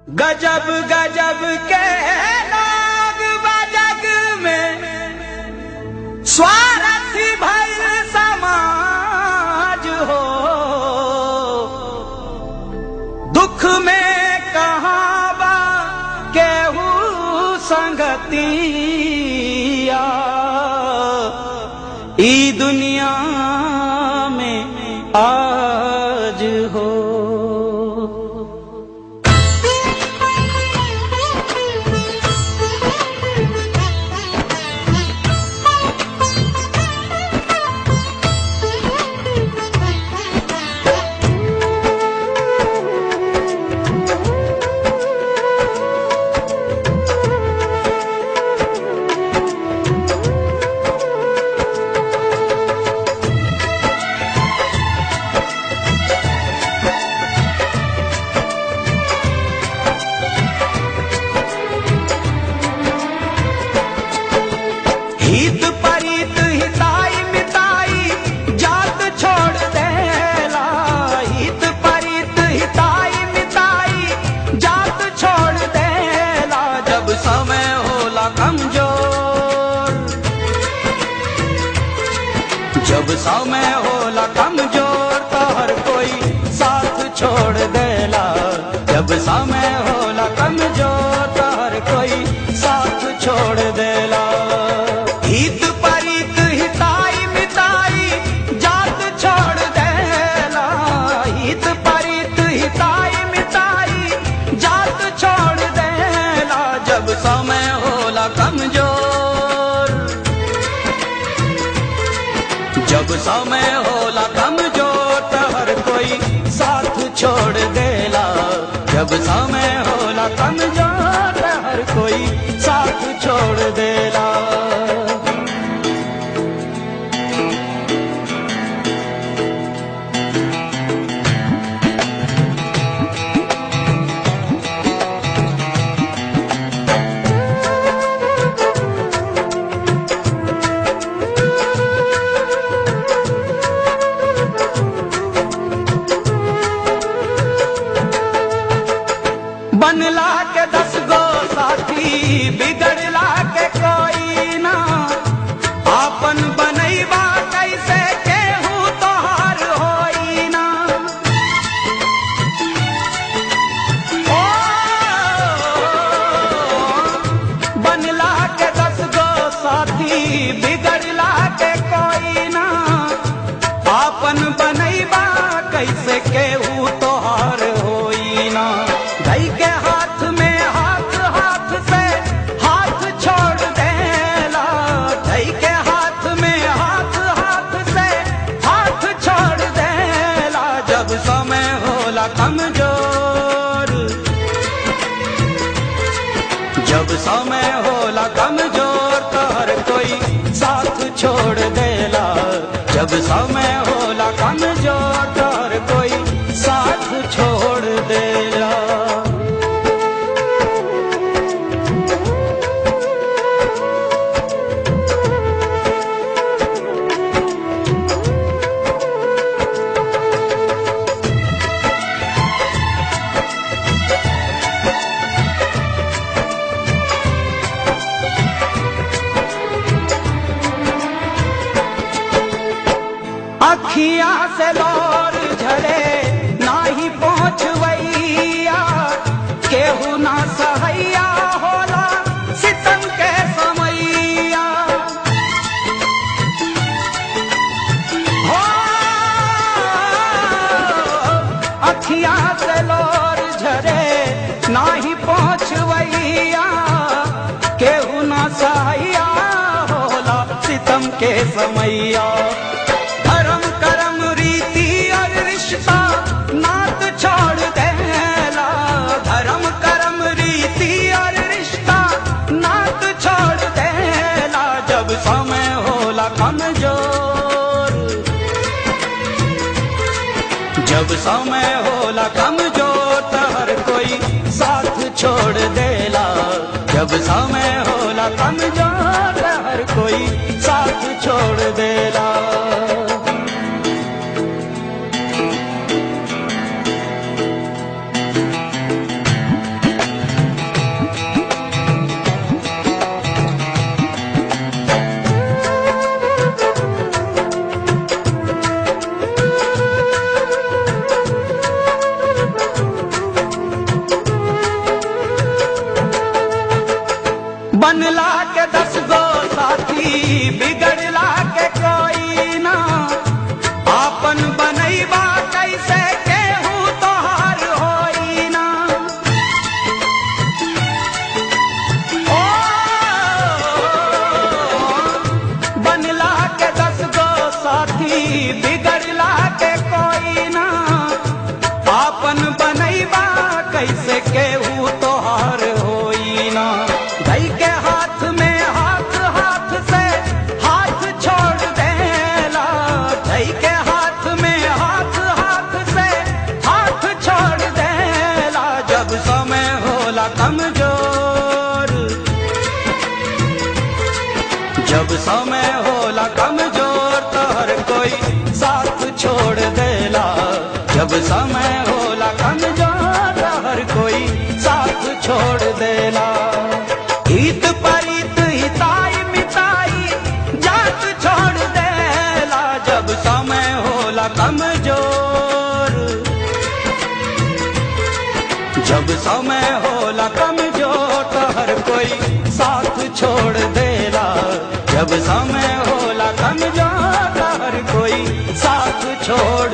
गजब गजब के लोग बजग में स्वार्थी भइल समाज हो। दुख में कहाँ बा केहू संगतिया, ई दुनिया में आज हो। हित परित हिताई मिताई जात छोड़ देला। हित परित हिताई मिताई जात छोड़ देला। जब समय होला कमजोर, जब समय होला कमजोर तो हर कोई साथ छोड़ देला। जब समय होला कमजोर तो हर कोई साथ छोड़ देला। हित परित हिताई मिताई जात छोड़ देला। हित परित हिताई मिताई जात छोड़ देला। जब समय होला कमजोर, जब समय होला कमजोर तो हर कोई साथ छोड़ देला। जब समय होला कमजोर तो हर कोई साथ छोड़ देला। बनला के 10 गो साथी बिगड़ला के कोई ना। आपन बनैबा कैसे केहू तोहार होई ना। ओ बनला के 10 गो साथी बिगड़ला के कोई ना। आपन बनैबा कैसे केहू तोहार होई ना। धई के हाथ में हाथ हाथ से हाथ छोड़ देला। धई के हाथ में हाथ हाथ से हाथ छोड़ देला। जब समय होला कमजोर, जब समय होला कमजोर तो हर कोई साथ छोड़ देला। जब समय होला कमजोर तो हर कोई साथ छोड़ देला। अखियां से लोर झरे नाही पहुँचवैया। केहू ना सहैया होला सितम के समैया। हो अखियां से लोर झरे नाही पहुँचवैया। केहू ना सहैया होला सितम के समैया। धर्म कर्म रीति और रिश्ता नात छोड़ देला। धर्म कर्म रीति और रिश्ता नात छोड़ देला। जब समय होला कमजोर, जब समय होला कमजोर तो हर कोई साथ छोड़ देला। जब समय होला कमजोर तो हर कोई साथ छोड़ देला। कैसे केहू तोहार होई ना। धई के हाथ में हाथ, हाथ से हाथ छोड़ देला। धई के हाथ में हाथ, हाथ से हाथ छोड़ देला। जब समय होला कमजोर, जब समय होला कमजोर तो हर कोई साथ छोड़ देला। जब समय होला कमजोर हर कोई साथ छोड़ देला। हित परित हिताई मिताई जात छोड़ देला। जब समय होला कमजोर, जब समय होला कमजोर तो हर कोई साथ छोड़ देला। जब समय होला कमजोर तो हर कोई साथ छोड़